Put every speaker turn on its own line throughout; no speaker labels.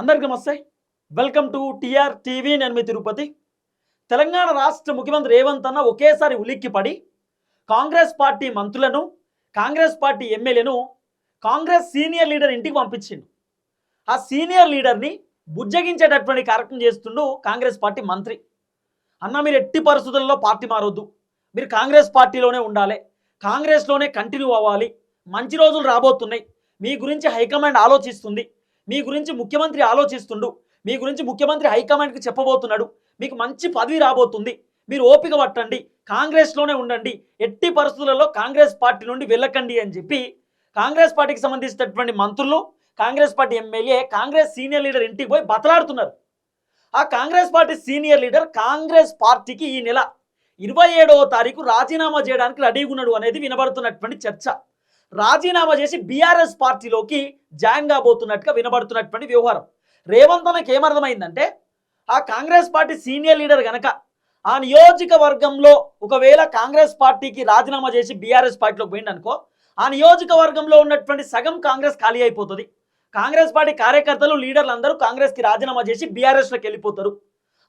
అందరికీ నమస్తే. Welcome to TR TV. నేను మీ తిరుపతి. తెలంగాణ రాష్ట్ర ముఖ్యమంత్రి రేవంత్ అన్న ఒకేసారి ఉలిక్కిపడి కాంగ్రెస్ పార్టీ మంత్రులను, కాంగ్రెస్ పార్టీ ఎమ్మెల్యేను కాంగ్రెస్ సీనియర్ లీడర్ ఇంటికి పంపించిండు. ఆ సీనియర్ లీడర్ని బుజ్జగించేటటువంటి కార్యక్రమం చేస్తుండు కాంగ్రెస్ పార్టీ మంత్రి. అన్న, మీరు ఎట్టి పరిస్థితుల్లో పార్టీ మారొద్దు, మీరు కాంగ్రెస్ పార్టీలోనే ఉండాలి, కాంగ్రెస్లోనే కంటిన్యూ అవ్వాలి, మంచి రోజులు రాబోతున్నాయి, మీ గురించి హైకమాండ్ ఆలోచిస్తుంది, మీ గురించి ముఖ్యమంత్రి ఆలోచిస్తుండు, మీ గురించి ముఖ్యమంత్రి హైకమాండ్కి చెప్పబోతున్నాడు, మీకు మంచి పదవి రాబోతుంది, మీరు ఓపిక పట్టండి, కాంగ్రెస్లోనే ఉండండి, ఎట్టి పరిస్థితులలో కాంగ్రెస్ పార్టీ నుండి వెళ్ళకండి అని చెప్పి కాంగ్రెస్ పార్టీకి సంబంధించినటువంటి మంత్రులు, Congress party MLA, Congress senior leader ఇంటికి పోయి బతలాడుతున్నారు. ఆ Congress party senior leader Congress పార్టీకి ఈ నెల 27వ తారీఖు రాజీనామా చేయడానికి రెడీగా ఉన్నాడు అనేది వినబడుతున్నటువంటి చర్చ. రాజీనామా చేసి బీఆర్ఎస్ పార్టీలోకి జాయిన్ కాబోతున్నట్టుగా వినబడుతున్నటువంటి వ్యవహారం. రేవంత్ అన్నకి ఏమర్థమైందంటే, ఆ కాంగ్రెస్ పార్టీ సీనియర్ లీడర్ గనక ఆ నియోజకవర్గంలో ఒకవేళ కాంగ్రెస్ పార్టీకి రాజీనామా చేసి బీఆర్ఎస్ పార్టీలోకి పోయింది అనుకో, ఆ నియోజకవర్గంలో ఉన్నటువంటి సగం కాంగ్రెస్ ఖాళీ అయిపోతుంది. కాంగ్రెస్ పార్టీ కార్యకర్తలు, లీడర్లు అందరూ కాంగ్రెస్కి రాజీనామా చేసి బీఆర్ఎస్లోకి వెళ్ళిపోతారు.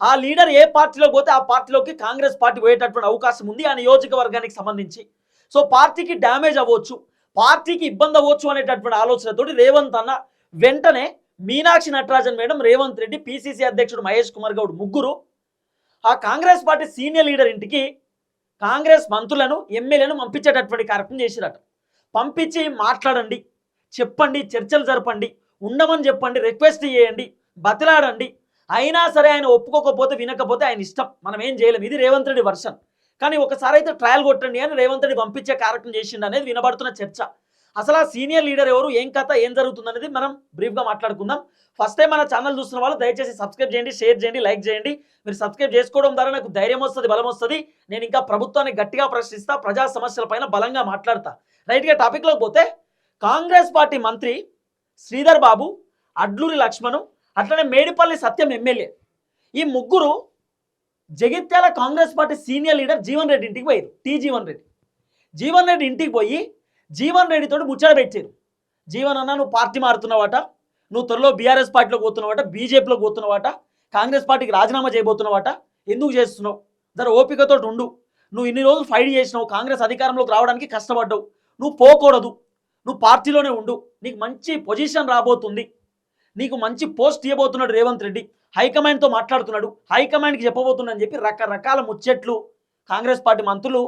ఆ లీడర్ ఏ పార్టీలో పోతే ఆ పార్టీలోకి కాంగ్రెస్ పార్టీ పోయేటటువంటి అవకాశం ఉంది ఆ నియోజకవర్గానికి సంబంధించి. సో పార్టీకి డ్యామేజ్ అవ్వచ్చు, పార్టీకి ఇబ్బంది అవ్వచ్చు అనేటటువంటి ఆలోచనతోటి రేవంత్ అన్న వెంటనే మీనాక్షి నటరాజన్ మేడం, రేవంత్ రెడ్డి, పిసిసి అధ్యక్షుడు మహేష్ కుమార్ గౌడ్ ముగ్గురు ఆ కాంగ్రెస్ పార్టీ సీనియర్ లీడర్ ఇంటికి కాంగ్రెస్ మంత్రులను, ఎమ్మెల్యేలను పంపించేటటువంటి కార్యక్రమం చేసిరట. పంపించి మాట్లాడండి, చెప్పండి, చర్చలు జరపండి, ఉండమని చెప్పండి, రిక్వెస్ట్ చేయండి, బతిలాడండి, అయినా సరే ఆయన ఒప్పుకోకపోతే, వినకపోతే ఆయన ఇష్టం, మనం ఏం చేయలేం. ఇది రేవంత్ రెడ్డి వర్షన్. కానీ ఒకసారి అయితే ట్రయల్ కొట్టండి అని రేవంత్ రెడ్డి పంపించే కార్యక్రమం చేసిండు అనేది వినబడుతున్న చర్చ. అసలు ఆ సీనియర్ లీడర్ ఎవరు, ఏం కథ, ఏం జరుగుతుంది అనేది మనం బ్రీఫ్గా మాట్లాడుకుందాం. ఫస్ట్ టైం మన ఛానల్ చూస్తున్న వాళ్ళు దయచేసి సబ్స్క్రైబ్ చేయండి, షేర్ చేయండి, లైక్ చేయండి. మీరు సబ్స్క్రైబ్ చేసుకోవడం ద్వారా నాకు ధైర్యం వస్తుంది, బలం వస్తుంది. నేను ఇంకా ప్రభుత్వాన్ని గట్టిగా ప్రశ్నిస్తా, ప్రజా సమస్యలపైన బలంగా మాట్లాడతా. రైట్గా టాపిక్లోకి పోతే, కాంగ్రెస్ పార్టీ మంత్రి శ్రీధర్ బాబు, అడ్లూరి లక్ష్మణు, అట్లనే మేడిపల్లి సత్యం ఎమ్మెల్యే, ఈ ముగ్గురు Jagtial Congress party senior leader Jeevan Reddy ఇంటికి పోయారు. జీవన్ రెడ్డి ఇంటికి పోయి జీవన్ రెడ్డితో ముచ్చట పెట్టారు. జీవన్ అన్న, నువ్వు పార్టీ మారుతున్నావాట, నువ్వు త్వరలో బీఆర్ఎస్ పార్టీలోకి పోతున్నావాట, బీజేపీలోకి పోతున్నావాట, కాంగ్రెస్ పార్టీకి రాజీనామా చేయబోతున్నావాట, ఎందుకు చేస్తున్నావు? జర ఓపికతో ఉండు, నువ్వు ఇన్ని రోజులు ఫైట్ చేసినావు, కాంగ్రెస్ అధికారంలోకి రావడానికి కష్టపడ్డావు, నువ్వు పోకూడదు, నువ్వు పార్టీలోనే ఉండు, నీకు మంచి పొజిషన్ రాబోతుంది, నీకు మంచి పోస్ట్ ఇవ్వబోతున్నాడు రేవంత్ రెడ్డి, హైకమాండ్తో మాట్లాడుతున్నాడు, హైకమాండ్కి చెప్పబోతున్నాడు అని చెప్పి రకరకాల ముచ్చట్లు కాంగ్రెస్ పార్టీ మంత్రులు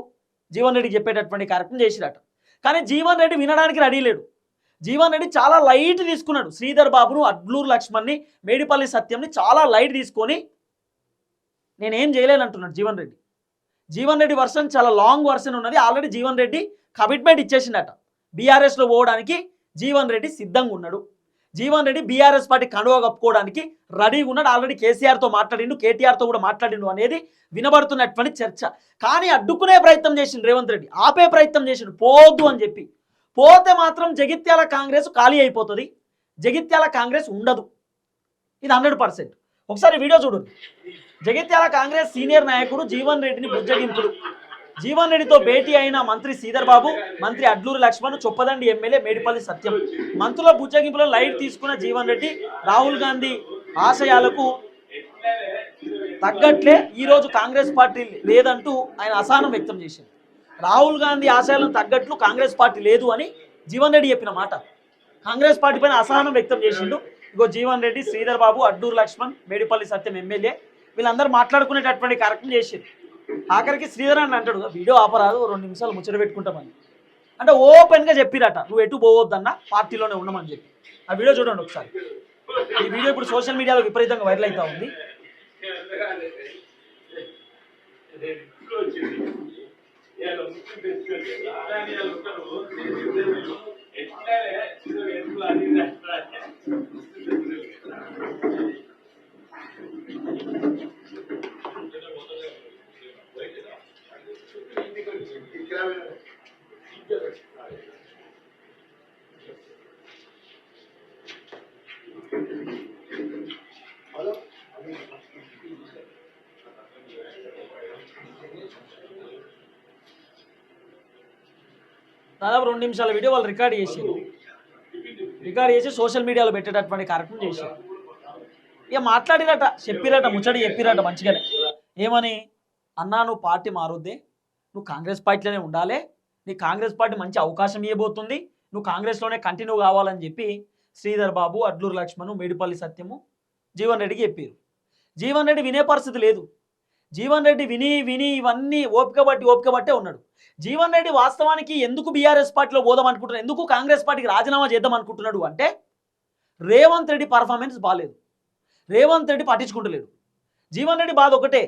జీవన్ రెడ్డికి చెప్పేటటువంటి కార్యక్రమం చేసిరట. కానీ జీవన్ రెడ్డి వినడానికి రెడీ లేడు. జీవన్ రెడ్డి చాలా లైట్ తీసుకున్నాడు. శ్రీధర్ బాబును, అడ్లూరు లక్ష్మణ్ని, మేడిపల్లి సత్యంని చాలా లైట్ తీసుకొని నేనేం చేయలేనంటున్నాడు జీవన్ రెడ్డి. జీవన్ రెడ్డి వర్షన్ చాలా లాంగ్ వర్షన్ ఉన్నది. ఆల్రెడీ జీవన్ రెడ్డి కమిట్మెంట్ ఇచ్చేసిండట, బీఆర్ఎస్లో పోవడానికి జీవన్ రెడ్డి సిద్ధంగా ఉన్నాడు. జీవన్ రెడ్డి బీఆర్ఎస్ పార్టీ కండువా కప్పుకోవడానికి రెడీగా ఉన్నాడు. ఆల్రెడీ కేసీఆర్తో మాట్లాడిండు, కేటీఆర్తో కూడా మాట్లాడిండు అనేది వినబడుతున్నటువంటి చర్చ. కానీ అడ్డుకునే ప్రయత్నం చేసిండు రేవంత్ రెడ్డి, ఆపే ప్రయత్నం చేసిండు, పోవద్దు అని చెప్పి. పోతే మాత్రం జగిత్యాల కాంగ్రెస్ ఖాళీ అయిపోతుంది, జగిత్యాల కాంగ్రెస్ ఉండదు, ఇది 100%. ఒకసారి వీడియో చూడండి. జగిత్యాల కాంగ్రెస్ సీనియర్ నాయకుడు జీవన్ రెడ్డిని బుజ్జగింపుడు. జీవన్ రెడ్డితో భేటీ అయిన మంత్రి శ్రీధర్ బాబు, మంత్రి అడ్లూరి లక్ష్మణ్, చొప్పదండి ఎమ్మెల్యే మేడిపల్లి సత్యం. మంత్రుల బుజ్జగింపులో లైట్ తీసుకున్న జీవన్ రెడ్డి రాహుల్ గాంధీ ఆశయాలకు తగ్గట్లే ఈరోజు కాంగ్రెస్ పార్టీ లేదంటూ ఆయన అసహనం వ్యక్తం చేశారు. రాహుల్ గాంధీ ఆశయాలను తగ్గట్లు కాంగ్రెస్ పార్టీ లేదు అని జీవన్ రెడ్డి చెప్పిన మాట. కాంగ్రెస్ పార్టీ పైన అసహనం వ్యక్తం చేసిండు. ఇగో జీవన్ రెడ్డి, శ్రీధర్ బాబు, అడ్లూరి లక్ష్మణ్, మేడిపల్లి సత్యం ఎమ్మెల్యే వీళ్ళందరూ మాట్లాడుకునేటటువంటి కార్యక్రమం చేశారు. ఆఖరికి శ్రీధర్ అని అంటాడు, వీడియో ఆపరాదు, 2 నిమిషాలు ముచ్చట పెట్టుకుంటామని అంటే ఓపెన్గా చెప్పిరట, నువ్వు ఎటు పోవద్దన్న, పార్టీలోనే ఉండమని చెప్పి. ఆ వీడియో చూడండి ఒకసారి. ఈ వీడియో ఇప్పుడు సోషల్ మీడియాలో విపరీతంగా వైరల్ అవుతా ఉంది. దాదాపు 2 నిమిషాల వీడియో వాళ్ళు రికార్డ్ చేసి సోషల్ మీడియాలో పెట్టేటటువంటి కార్యక్రమం చేశారు. ఇక మాట్లాడిరట, చెప్పిరట, ముచ్చడి చెప్పిరట మంచిగానే. ఏమని? అన్నా నువ్వు పార్టీ మారొద్దే, నువ్వు కాంగ్రెస్ పార్టీలోనే ఉండాలి, నీ కాంగ్రెస్ పార్టీ మంచి అవకాశం ఇవ్వబోతుంది, నువ్వు కాంగ్రెస్లోనే కంటిన్యూ కావాలని చెప్పి శ్రీధర్ బాబు, అడ్లూరు లక్ష్మణ్, మేడిపల్లి సత్యము జీవన్ రెడ్డికి చెప్పారు. జీవన్ రెడ్డి వినే పరిస్థితి లేదు. జీవన్ రెడ్డి విని విని ఇవన్నీ ఓపిక బట్టే ఉన్నాడు. జీవన్ రెడ్డి వాస్తవానికి ఎందుకు బీఆర్ఎస్ పార్టీలో పోదాం అనుకుంటున్నాడు, ఎందుకు కాంగ్రెస్ పార్టీకి రాజీనామా చేద్దాం అనుకుంటున్నాడు అంటే రేవంత్ రెడ్డి పర్ఫార్మెన్స్ బాగాలేదు, రేవంత్ రెడ్డి పట్టించుకుంటలేడు. జీవన్ రెడ్డి బాధ ఒకటే,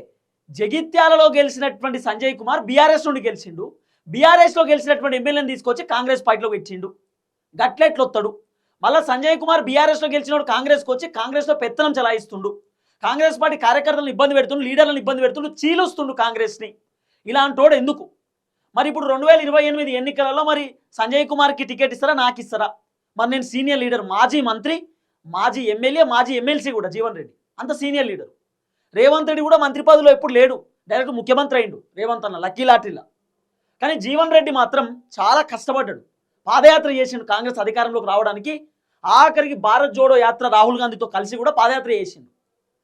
జగిత్యాలలో గెలిచినటువంటి సంజయ్ కుమార్ బీఆర్ఎస్ నుండి గెలిచిండు, బీఆర్ఎస్లో గెలిచినటువంటి ఎమ్మెల్యేని తీసుకొచ్చి కాంగ్రెస్ పార్టీలోకి ఇచ్చిండు, గట్లెట్లొత్తాడు. మళ్ళీ సంజయ్ కుమార్ బీఆర్ఎస్లో గెలిచినప్పుడు కాంగ్రెస్కి వచ్చి కాంగ్రెస్లో పెత్తనం చలాయిస్తుండు, కాంగ్రెస్ పార్టీ కార్యకర్తలను ఇబ్బంది పెడుతుండు, లీడర్లను ఇబ్బంది పెడుతుండు, చీలుస్తుండు కాంగ్రెస్ని. ఇలాంటోడు ఎందుకు మరి? ఇప్పుడు 2028 ఎన్నికలలో మరి సంజయ్ కుమార్కి టికెట్ ఇస్తారా, నాకు ఇస్తారా? మరి నేను సీనియర్ లీడర్, మాజీ మంత్రి, మాజీ ఎమ్మెల్యే, మాజీ ఎమ్మెల్సీ కూడా జీవన్ రెడ్డి, అంత సీనియర్ లీడర్. రేవంత్ రెడ్డి కూడా మంత్రి పదవిలో ఎప్పుడు లేడు, డైరెక్ట్ ముఖ్యమంత్రి అయిండు రేవంత్ అన్న, లక్కీ లాటరీలా. కానీ జీవన్ రెడ్డి మాత్రం చాలా కష్టపడ్డాడు, పాదయాత్ర చేసిండు కాంగ్రెస్ అధికారంలోకి రావడానికి. ఆఖరికి భారత్ జోడో యాత్ర రాహుల్ గాంధీతో కలిసి కూడా పాదయాత్ర చేసిండు.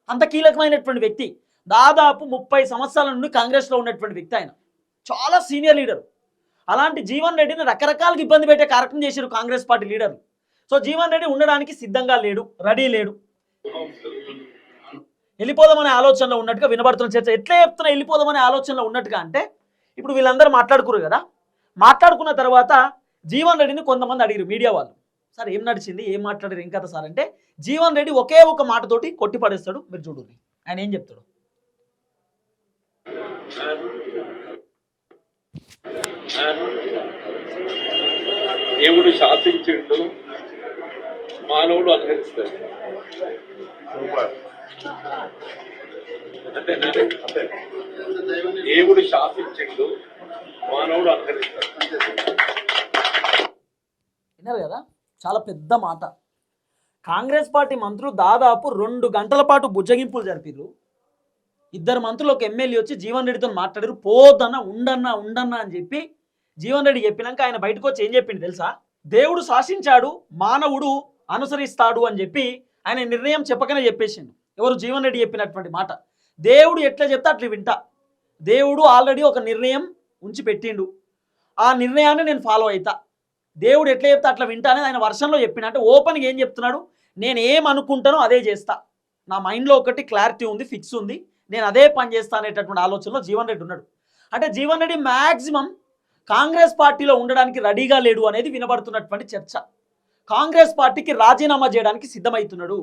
అంత కీలకమైనటువంటి వ్యక్తి, దాదాపు 30 సంవత్సరాల నుండి కాంగ్రెస్లో ఉన్నటువంటి వ్యక్తి, ఆయన చాలా సీనియర్ లీడర్. అలాంటి జీవన్ రెడ్డిని రకరకాలుగా ఇబ్బంది పెట్టే కార్యక్రమం చేశారు కాంగ్రెస్ పార్టీ లీడర్లు. సో జీవన్ రెడ్డి ఉండడానికి సిద్ధంగా లేడు, రెడీ లేడు, వెళ్ళిపోదామనే ఆలోచనలో ఉన్నట్టుగా వినబడుతున్న చర్చ. ఎట్లా చెప్తున్నా వెళ్ళిపోదామనే ఆలోచనలో ఉన్నట్టుగా అంటే, ఇప్పుడు వీళ్ళందరూ మాట్లాడుకురు కదా, మాట్లాడుకున్న తర్వాత జీవన్ రెడ్డిని కొంతమంది అడిగారు మీడియా వాళ్ళు, సార్ ఏం నడిచింది, ఏం మాట్లాడారు, ఏం కథ సార్ అంటే, జీవన్ రెడ్డి ఒకే ఒక మాటతోటి కొట్టి పడేస్తాడు. మీరు చూడండి ఆయన ఏం చెప్తాడు.
దేవుడు శాసించిండు, మానవుడు అనుసరిస్తాడు. దేవుడు శాసించిండు, మానవుడు అనుసరిస్తాడు.
విన్నారు కదా, చాలా పెద్ద మాట. కాంగ్రెస్ పార్టీ మంత్రులు దాదాపు 2 గంటల పాటు బుజ్జగింపులు జరిపారు. 2 మంత్రులు ఒక ఎమ్మెల్యే వచ్చి జీవన్ రెడ్డితో మాట్లాడారు, పోదన్నా ఉండన్నా అని చెప్పి జీవన్ రెడ్డి చెప్పినాక ఆయన బయటకు వచ్చి ఏం చెప్పింది తెలుసా? దేవుడు శాసించాడు, మానవుడు అనుసరిస్తాడు అని చెప్పి ఆయన నిర్ణయం చెప్పకనే చెప్పేసిండు. ఎవరు? జీవన్ రెడ్డి చెప్పినటువంటి మాట. దేవుడు ఎట్లా చెప్తే అట్లా వింటా, దేవుడు ఆల్రెడీ ఒక నిర్ణయం ఉంచి పెట్టిండు, ఆ నిర్ణయాన్ని నేను ఫాలో అవుతా, దేవుడు ఎట్లా చెప్తే అట్లా వింటా అనేది ఆయన వర్షంలో చెప్పిన. అంటే ఓపెన్గా ఏం చెప్తున్నాడు, నేను ఏం అనుకుంటానో అదే చేస్తా, నా మైండ్లో ఒకటి క్లారిటీ ఉంది, ఫిక్స్ ఉంది, నేను అదే పని చేస్తా అనేటటువంటి ఆలోచనలో జీవన్ రెడ్డి ఉన్నాడు. అంటే జీవన్ రెడ్డి మ్యాక్సిమం కాంగ్రెస్ పార్టీలో ఉండడానికి రెడీగా లేడు అనేది వినబడుతున్నటువంటి చర్చ. కాంగ్రెస్ పార్టీకి రాజీనామా చేయడానికి సిద్ధమవుతున్నాడు.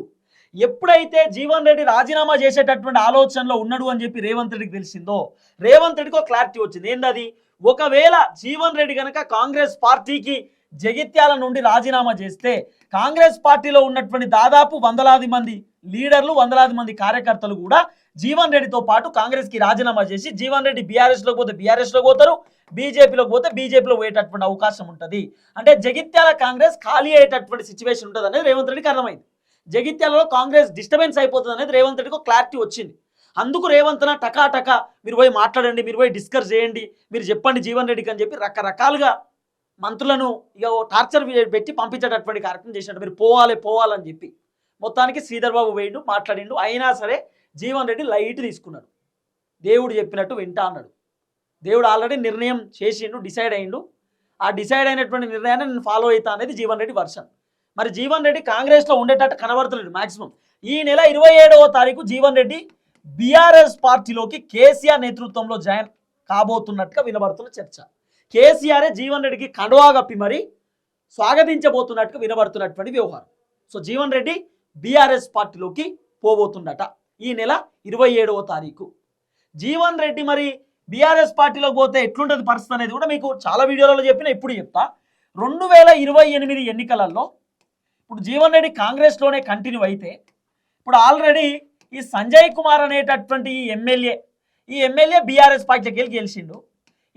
ఎప్పుడైతే జీవన్ రెడ్డి రాజీనామా చేసేటటువంటి ఆలోచనలో ఉన్నాడు అని చెప్పి రేవంత్ రెడ్డికి తెలిసిందో, రేవంత్ రెడ్డికి ఒక క్లారిటీ వచ్చింది. ఏందది? ఒకవేళ జీవన్ రెడ్డి కనుక కాంగ్రెస్ పార్టీకి జగిత్యాల నుండి రాజీనామా చేస్తే కాంగ్రెస్ పార్టీలో ఉన్నటువంటి దాదాపు 100 మంది లీడర్లు, 100 మంది కార్యకర్తలు కూడా జీవన్ రెడ్డితో పాటు కాంగ్రెస్కి రాజీనామా చేసి జీవన్ రెడ్డి బీఆర్ఎస్లోకి పోతే బీఆర్ఎస్లోకి పోతారు, బీజేపీలోకి పోతే బీజేపీలో పోయేటటువంటి అవకాశం ఉంటుంది. అంటే జగిత్యాల కాంగ్రెస్ ఖాళీ అయ్యేటటువంటి సిచ్యువేషన్ ఉంటుంది అనేది రేవంత్ రెడ్డికి అర్థమైంది. జగిత్యాలలో కాంగ్రెస్ డిస్టర్బెన్స్ అయిపోతుంది అనేది రేవంత్ రెడ్డికి క్లారిటీ వచ్చింది. అందుకు రేవంత్ టకా మీరు పోయి మాట్లాడండి, మీరు పోయి డిస్కస్ చేయండి, మీరు చెప్పండి జీవన్ రెడ్డికి అని చెప్పి రకరకాలుగా మంత్రులను ఇక టార్చర్ పెట్టి పంపించేటటువంటి కార్యక్రమం చేసినట్టు, మీరు పోవాలని చెప్పి. మొత్తానికి శ్రీధర్ బాబు వేయండు, మాట్లాడిండు. అయినా సరే జీవన్ రెడ్డి లైట్ తీసుకున్నాడు, దేవుడు చెప్పినట్టు వింటా అన్నాడు. దేవుడు ఆల్రెడీ నిర్ణయం చేసిండు, డిసైడ్ అయ్యిండు. ఆ డిసైడ్ అయినటువంటి నిర్ణయాన్ని నేను ఫాలో అవుతా అనేది జీవన్ రెడ్డి వర్షన్. మరి జీవన్ రెడ్డి కాంగ్రెస్లో ఉండేటట్టు కనబడతలేడు. మ్యాక్సిమం ఈ నెల 27వ తారీఖు జీవన్ రెడ్డి బీఆర్ఎస్ పార్టీలోకి కేసీఆర్ నేతృత్వంలో జాయిన్ కాబోతున్నట్టుగా వినబడుతున్న చర్చ. కేసీఆరే జీవన్ రెడ్డికి కండువా కప్పి మరి స్వాగతించబోతున్నట్టుగా వినబడుతున్నటువంటి వ్యవహారం. సో జీవన్ రెడ్డి బీఆర్ఎస్ పార్టీలోకి పోబోతుండట ఈ నెల 27వ తారీఖు. జీవన్ రెడ్డి మరి బీఆర్ఎస్ పార్టీలోకి పోతే ఎట్లుంటుంది పరిస్థితి అనేది కూడా మీకు చాలా వీడియోలలో చెప్పిన, ఇప్పుడు చెప్తా. 2028 ఎన్నికలలో ఇప్పుడు జీవన్ రెడ్డి కాంగ్రెస్లోనే కంటిన్యూ అయితే, ఇప్పుడు ఆల్రెడీ ఈ సంజయ్ కుమార్ అనేటటువంటి ఈ ఎమ్మెల్యే బీఆర్ఎస్ పార్టీలోకి వెళ్ళి గెలిచిండు.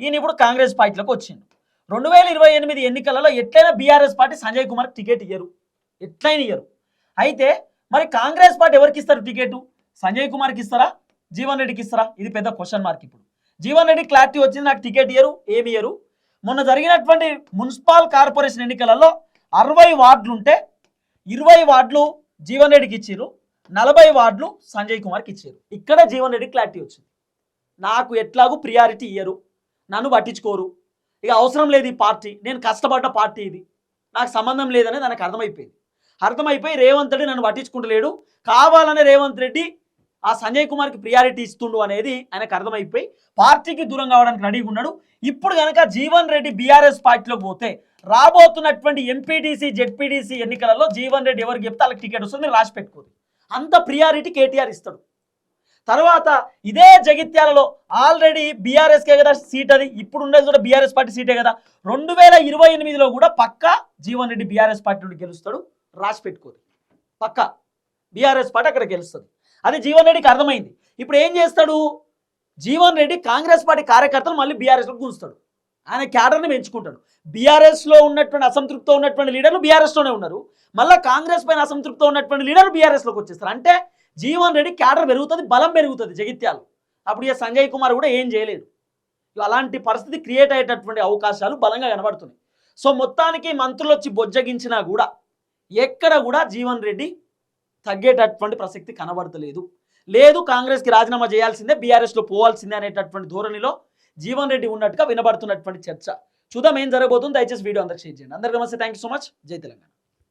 ఈయన ఇప్పుడు కాంగ్రెస్ పార్టీలోకి వచ్చిండు. 2028 ఎన్నికలలో ఎట్లయినా బీఆర్ఎస్ పార్టీ సంజయ్ కుమార్కి టికెట్ ఇయ్యరు, ఎట్లయినా ఇయ్యరు. అయితే మరి కాంగ్రెస్ పార్టీ ఎవరికి ఇస్తారు టికెట్? సంజయ్ కుమార్కి ఇస్తారా, జీవన్ రెడ్డికి ఇస్తారా? ఇది పెద్ద క్వశ్చన్ మార్క్. ఇప్పుడు జీవన్ రెడ్డి క్లారిటీ వచ్చింది, నాకు టికెట్ ఇయ్యరు, ఏమి ఇయ్యరు. మొన్న జరిగినటువంటి మున్సిపల్ కార్పొరేషన్ ఎన్నికలలో 60 వార్డులు ఉంటే 20 వార్డులు జీవన్ రెడ్డికి ఇచ్చిర్రు, 40 వార్డులు సంజయ్ కుమార్కి ఇచ్చారు. ఇక్కడ జీవన్ రెడ్డి క్లారిటీ వచ్చింది. నాకు ఎట్లాగూ ప్రియారిటీ ఇయ్యరు, నన్ను పట్టించుకోరు, ఇక అవసరం లేదు ఈ పార్టీ, నేను కష్టపడ్డ పార్టీ ఇది, నాకు సంబంధం లేదని నాకు అర్థమైపోయింది. అర్థమైపోయి రేవంత్ రెడ్డి నన్ను పట్టించుకుంటలేడు, కావాలనే రేవంత్ రెడ్డి ఆ సంజయ్ కుమార్కి ప్రియారిటీ ఇస్తుండు అనేది ఆయనకు అర్థమైపోయి పార్టీకి దూరం కావడానికి రెడీగా ఉన్నాడు. ఇప్పుడు కనుక జీవన్ రెడ్డి బీఆర్ఎస్ పార్టీలోకి పోతే రాబోతున్నటువంటి ఎంపీటీసీ జెడ్పీటీసీ ఎన్నికలలో జీవన్ రెడ్డి ఎవరికి చెప్తే వాళ్ళకి టికెట్ వస్తుంది, మీరు రాసి పెట్టుకోరు. అంత ప్రియారిటీ కేటీఆర్ ఇస్తాడు. తర్వాత ఇదే జగిత్యాలలో ఆల్రెడీ బీఆర్ఎస్కే కదా సీట్, అది ఇప్పుడు ఉండేది కూడా బీఆర్ఎస్ పార్టీ సీటే కదా. 2028లో కూడా పక్కా జీవన్ రెడ్డి బీఆర్ఎస్ పార్టీ నుండి గెలుస్తాడు, రాసి పెట్టుకోరు. పక్కా బీఆర్ఎస్ పార్టీ అక్కడ గెలుస్తుంది. అది జీవన్ రెడ్డికి అర్థమైంది. ఇప్పుడు ఏం చేస్తాడు జీవన్ రెడ్డి, కాంగ్రెస్ పార్టీ కార్యకర్తలు మళ్ళీ బీఆర్ఎస్లో కూలుస్తాడు, ఆయన క్యాడర్ని పెంచుకుంటాడు. బీఆర్ఎస్లో ఉన్నటువంటి అసంతృప్తితో ఉన్నటువంటి లీడర్లు బీఆర్ఎస్లోనే ఉన్నారు, మళ్ళీ కాంగ్రెస్ పైన అసంతృప్తితో ఉన్నటువంటి లీడర్లు బీఆర్ఎస్లోకి వచ్చేస్తారు. అంటే జీవన్ రెడ్డి క్యాడర్ పెరుగుతుంది, బలం పెరుగుతుంది జగిత్యాలు. అప్పుడు ఇక సంజయ్ కుమార్ కూడా ఏం చేయలేడు. అలాంటి పరిస్థితి క్రియేట్ అయ్యేటటువంటి అవకాశాలు బలంగా కనబడుతున్నాయి. సో మొత్తానికి మంత్రులు వచ్చి బొజ్జగించినా కూడా ఎక్కడ కూడా జీవన్ రెడ్డి తగ్గేటటువంటి ప్రసక్తి కనబడతలేదు. లేదు కాంగ్రెస్కి రాజీనామా చేయాల్సిందే, బీఆర్ఎస్లో పోవాల్సిందే అనేటటువంటి ధోరణిలో జీవన్ రెడ్డి ఉన్నట్టుగా వినబడుతున్నటువంటి చర్చ. చూద్దాం ఏం జరగబోతుంది. దయచేసి వీడియో అందరికి షేర్ చేయండి. అందరికీ నమస్తే, థ్యాంక్ యూ సో మచ్. జై తెలంగాణ.